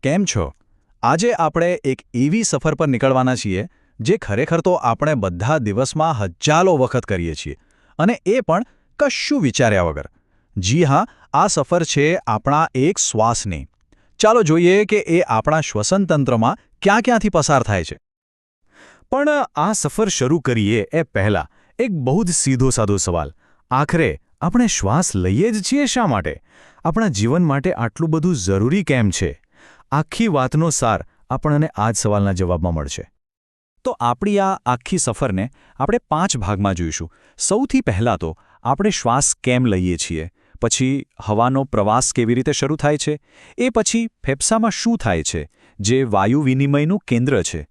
કેમ છો? આજે આપણે એક એવી સફર પર નીકળવાના છીએ જે ખરેખર તો આપણે બધા દિવસમાં હજારો વખત કરીએ છીએ અને એ પણ કશું વિચાર્યા વગર. જી હા, આ સફર છે આપણા એક શ્વાસની. ચાલો જોઈએ કે એ આપણા શ્વસન તંત્રમાં ક્યાંથી પસાર થાય છે. પણ આ સફર શરૂ કરીએ એ પહેલાં એક બહુ જ સીધો-સાધો સવાલ. આખરે આપણે શ્વાસ લઈએ જ છીએ શા માટે? આપણા જીવન માટે આટલું બધું જરૂરી કેમ છે? આખી વાતનો સાર આપણને આ જ સવાલના જવાબમાં મળશે. તો આપણી આ આખી સફરને આપણે 5 ભાગમાં જોઈશું. સૌથી પહેલાં તો આપણે શ્વાસ કેમ લઈએ છીએ, પછી હવાનો પ્રવાસ કેવી રીતે શરૂ થાય છે, એ પછી ફેફસામાં શું થાય છે, જે વાયુ વિનિમયનું કેન્દ્ર છે.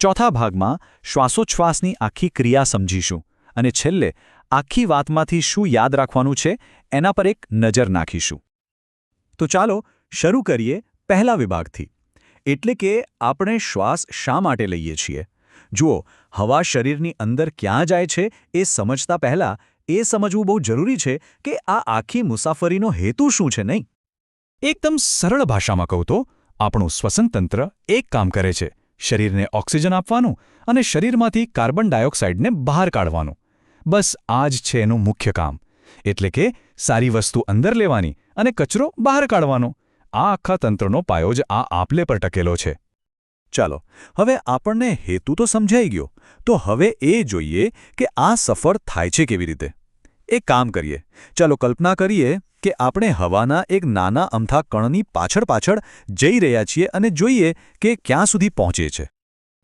ચોથા ભાગમાં શ્વાસોચ્છ્વાસની આખી ક્રિયા સમજીશું અને છેલ્લે આખી વાતમાંથી શું યાદ રાખવાનું છે એના પર એક નજર નાખીશું. તો ચાલો શરૂ કરીએ પહેલા વિભાગથી, એટલે કે આપણે શ્વાસ શા માટે લઈએ છીએ. જુઓ, હવા શરીરની અંદર ક્યાં જાય છે એ સમજતા પહેલાં એ સમજવું બહુ જરૂરી છે કે આ આખી મુસાફરીનો હેતુ શું છે, નહીં? એકદમ સરળ ભાષામાં કહું તો આપણું શ્વસન તંત્ર એક કામ કરે છે: શરીરને ઓક્સિજન આપવાનું અને શરીરમાંથી કાર્બન ડાયોક્સાઇડને બહાર કાઢવાનું. બસ આ જ છે એનું મુખ્ય કામ. એટલે કે સારી વસ્તુ અંદર લેવાની અને કચરો બહાર કાઢવાનો. આ આખા તંત્રનો પાયો જ આ આપલે પર ટકેલો છે. ચાલો, હવે આપણને હેતુ તો સમજાઈ ગયો, તો હવે એ જોઈએ કે આ સફર થાય છે કેવી રીતે. એક કામ કરીએ, ચાલો કલ્પના કરીએ કે આપણે હવાના એક નાના અમથા કણની પાછળ જઈ રહ્યા છીએ અને જોઈએ કે ક્યાં સુધી પહોંચે છે.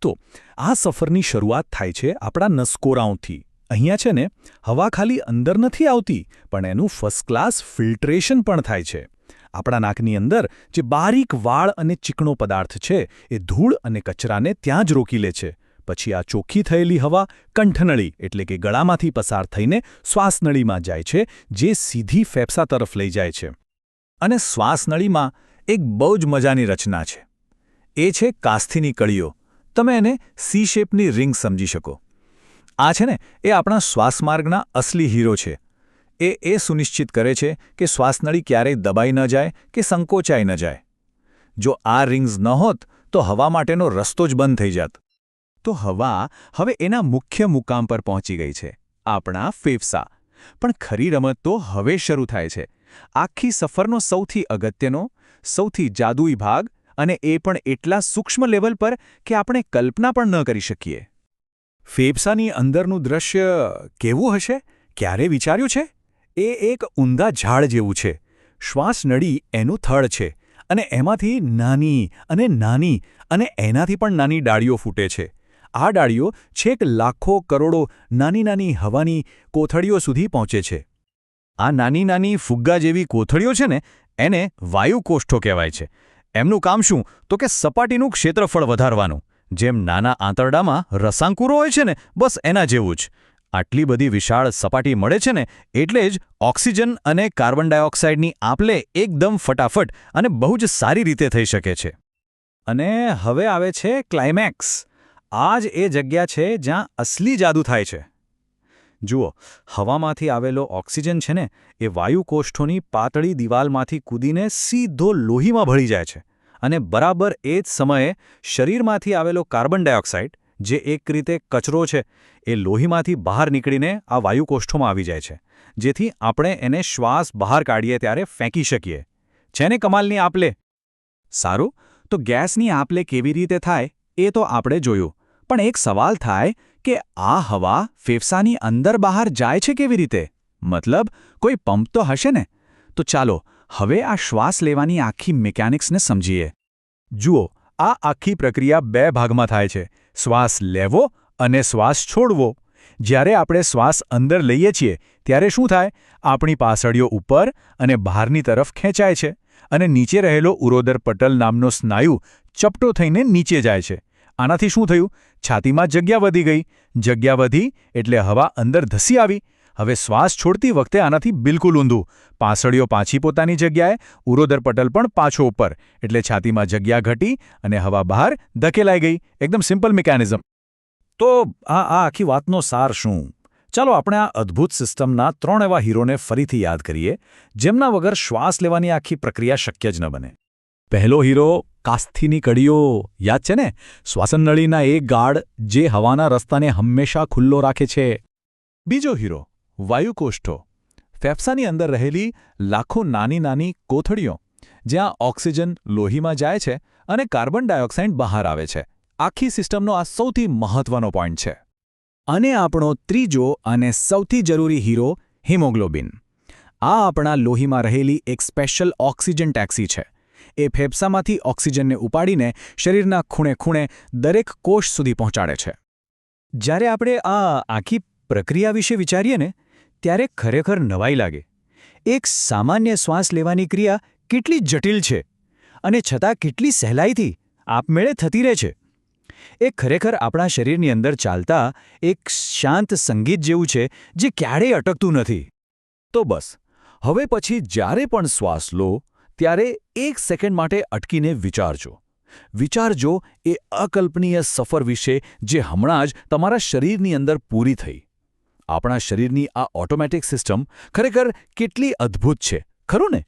તો આ સફરની શરૂઆત થાય છે આપણા નસકોરાઓથી. અહીંયા છે ને, હવા ખાલી અંદર નથી આવતી, પણ એનું ફર્સ્ટ ક્લાસ ફિલ્ટ્રેશન પણ થાય છે. આપણા નાકની અંદર જે બારીક વાળ અને ચીકણો પદાર્થ છે એ ધૂળ અને કચરાને ત્યાં જ રોકી લે છે. પછી આ ચોખ્ખી થયેલી હવા કંઠનળી એટલે કે ગળામાંથી પસાર થઈને શ્વાસનળીમાં જાય છે, જે સીધી ફેફસા તરફ લઈ જાય છે. અને શ્વાસનળીમાં એક બહુ જ મજાની રચના છે. એ છે કાસ્થીની કળીઓ. તમે એને સી શેપની રિંગ સમજી શકો. આ છે ને, એ આપણા શ્વાસમાર્ગના અસલી હીરો છે. એ સુનિશ્ચિત કરે છે કે શ્વાસનળી ક્યારેય દબાઈ ન જાય કે સંકોચાઈ ન જાય. જો આ રિંગ્સ ન હોત તો હવા માટેનો રસ્તો જ બંધ થઈ જાત. તો હવા હવે એના મુખ્ય મુકામ પર પહોંચી ગઈ છે, આપણા ફેફસા. પણ ખરી રમત તો હવે શરૂ થાય છે. આખી સફરનો સૌથી અગત્યનો, સૌથી જાદુઈ ભાગ, અને એ પણ એટલા સૂક્ષ્મ લેવલ પર કે આપણે કલ્પના પણ ન કરી શકીએ. ફેફસાની અંદરનું દૃશ્ય કેવું હશે? ક્યારે વિચાર્યું છે? એ એક ઊંધા ઝાડ જેવું છે. શ્વાસનળી એનું થડ છે અને એમાંથી નાની અને એનાથી પણ નાની ડાળીઓ ફૂટે છે. આ ડાળીઓ છેક લાખો કરોડો નાની હવાની કોથળીઓ સુધી પહોંચે છે. આ નાની ફુગ્ગા જેવી કોથળીઓ છે ને, એને વાયુકોષ્ઠો કહેવાય છે. એમનું કામ શું? તો કે સપાટીનું ક્ષેત્રફળ વધારવાનું. જેમ નાના આંતરડામાં રસાંકુરો હોય છે ને, બસ એના જેવું જ. આટલી બધી વિશાળ સપાટી મળે છે ને, એટલે જ ઓક્સિજન અને કાર્બન ડાયોક્સાઇડની આપલે એકદમ ફટાફટ અને બહુ જ સારી રીતે થઈ શકે છે. અને હવે આવે છે ક્લાઇમેક્સ. આ જ એ જગ્યા છે જ્યાં અસલી જાદુ થાય છે. જુઓ, હવામાંથી આવેલો ઓક્સિજન છે ને, એ વાયુકોષ્ઠોની પાતળી દિવાલમાંથી કૂદીને સીધો લોહીમાં ભળી જાય છે. અને બરાબર એ જ સમયે શરીરમાંથી આવેલો કાર્બન ડાયોક્સાઇડ, જે એક રીતે કચરો છે, એ લોહીમાંથી બહાર નીકળીને આ વાયુકોષ્ઠોમાં આવી જાય છે, જેથી આપણે એને શ્વાસ બહાર કાઢીએ ત્યારે ફેંકી શકીએ. છે ને કમાલની આપલે? સારું, તો ગેસની આપલે કેવી રીતે થાય એ તો આપણે જોયું. પણ એક સવાલ થાય કે આ હવા ફેફસાની અંદર બહાર જાય છે કેવી રીતે? મતલબ કોઈ પંપ તો હશે ને? તો ચાલો હવે આ શ્વાસ લેવાની આખી મિકેનિક્સને સમજીએ. જુઓ, આ આખી પ્રક્રિયા 2 ભાગમાં થાય છે: શ્વાસ લેવો અને શ્વાસ છોડવો. જ્યારે આપણે શ્વાસ અંદર લઈએ છીએ ત્યારે શું થાય? આપણી પાસળીઓ ઉપર અને બહારની તરફ ખેંચાય છે અને નીચે રહેલો ઉરોદર પટલ નામનો સ્નાયુ ચપટો થઈને નીચે જાય છે. આનાથી શું થયું? છાતીમાં જગ્યા વધી ગઈ. જગ્યા વધી એટલે હવા અંદર ધસી આવી. હવે શ્વાસ છોડતી વખતે આનાથી બિલકુલ ઊંધું. પાસળીઓ પાછી પોતાની જગ્યાએ, ઉરોદર પટલ પણ પાછો ઉપર, એટલે છાતીમાં જગ્યા ઘટી અને હવા બહાર ધકેલાઈ ગઈ. એકદમ સિમ્પલ મિકેનિઝમ. તો આ આખી વાતનો સાર શું? ચાલો આપણે આ અદ્ભુત સિસ્ટમના 3 એવા હીરોને ફરીથી યાદ કરીએ, જેમના વગર શ્વાસ લેવાની આખી પ્રક્રિયા શક્ય જ ન બને. પહેલો હીરો કાસ્થીની કડીઓ યાદ છે ને? શ્વાસનળીના એ ગાર્ડ જે હવાના રસ્તાને હંમેશા ખુલ્લો રાખે છે. બીજો હીરો વાયુકોષ્ઠો, ફેફસાની અંદર રહેલી લાખો નાની નાની કોથળીઓ જ્યાં ઓક્સિજન લોહીમાં જાય છે અને કાર્બન ડાયોક્સાઇડ બહાર આવે છે. આખી સિસ્ટમનો આ સૌથી મહત્વનો પોઈન્ટ છે. અને આપણો ત્રીજો અને સૌથી જરૂરી હીરો હિમોગ્લોબિન. આ આપણા લોહીમાં રહેલી એક સ્પેશિયલ ઓક્સિજન ટેક્સી છે. એ ફેફસામાંથી ઓક્સિજનને ઉપાડીને શરીરના ખૂણે ખૂણે દરેક કોષ સુધી પહોંચાડે છે. જ્યારે આપણે આ આખી પ્રક્રિયા વિશે વિચારીએ ને ત્યારે ખરેખર નવાઈ લાગે. એક સામાન્ય શ્વાસ લેવાની ક્રિયા કેટલી જટિલ છે અને છતાં કેટલી સહેલાઈથી આપમેળે થતી રહે છે. એ ખરેખર આપણા શરીરની અંદર ચાલતા એક શાંત સંગીત જેવું છે જે ક્યારેય અટકતું નથી. તો બસ હવે પછી જ્યારે પણ શ્વાસ લો ત્યારે 1 સેકન્ડ માટે અટકીને વિચારજો એ અકલ્પનીય સફર વિશે જે હમણાં જ તમારા શરીરની અંદર પૂરી થઈ. આપણા શરીરની આ ઓટોમેટિક સિસ્ટમ ખરેખર કેટલી અદ્ભુત છે, ખરું ને?